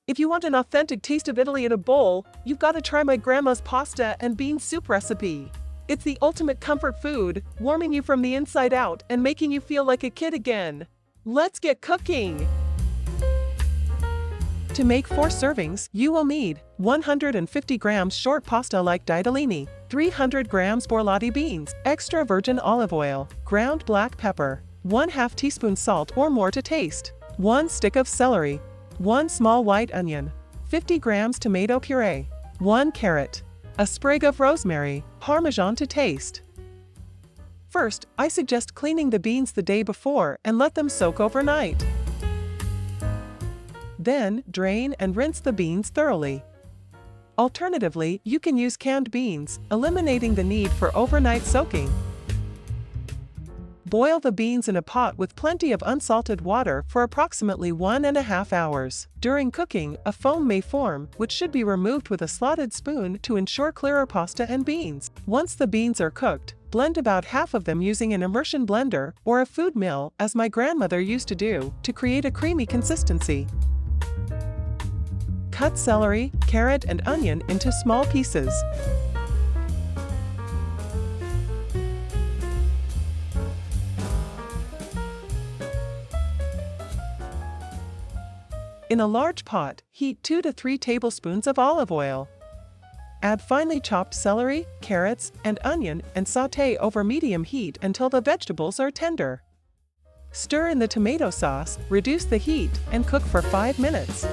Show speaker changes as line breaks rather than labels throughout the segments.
If you want an authentic taste of Italy in a bowl, you've got to try my grandma's pasta and bean soup recipe. It's the ultimate comfort food, warming you from the inside out and making you feel like a kid again. Let's get cooking! To make 4 servings, you will need 150 grams short pasta like ditalini, 300 grams Borlotti beans, extra virgin olive oil, ground black pepper, 1/2 teaspoon salt or more to taste, 1 stick of celery, 1 small white onion, 50 grams tomato puree, 1 carrot, a sprig of rosemary, parmesan to taste. First, I suggest cleaning the beans the day before and let them soak overnight. Then, drain and rinse the beans thoroughly. Alternatively, you can use canned beans, eliminating the need for overnight soaking. Boil the beans in a pot with plenty of unsalted water for approximately 1.5 hours. During cooking, a foam may form, which should be removed with a slotted spoon to ensure clearer pasta and beans. Once the beans are cooked, blend about half of them using an immersion blender or a food mill, as my grandmother used to do, to create a creamy consistency. Cut celery, carrot, and onion into small pieces. In a large pot, heat 2 to 3 tablespoons of olive oil. Add finely chopped celery, carrots, and onion and sauté over medium heat until the vegetables are tender. Stir in the tomato sauce, reduce the heat, and cook for 5 minutes.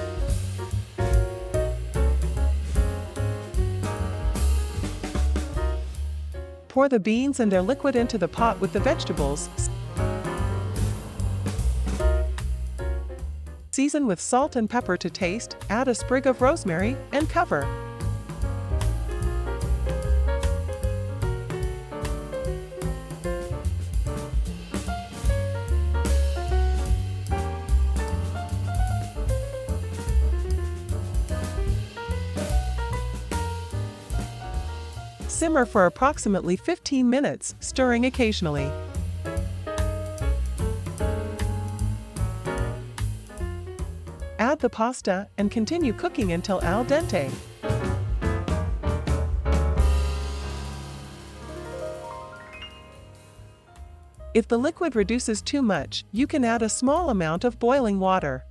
Pour the beans and their liquid into the pot with the vegetables. Season with salt and pepper to taste, add a sprig of rosemary, and cover. Simmer for approximately 15 minutes, stirring occasionally. Add the pasta and continue cooking until al dente. If the liquid reduces too much, you can add a small amount of boiling water.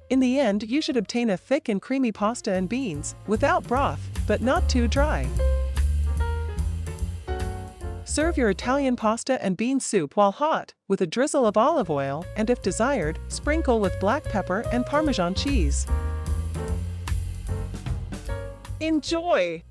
In the end, you should obtain a thick and creamy pasta and beans, without broth, but not too dry. Serve your Italian pasta and bean soup while hot, with a drizzle of olive oil, and if desired, sprinkle with black pepper and Parmesan cheese. Enjoy!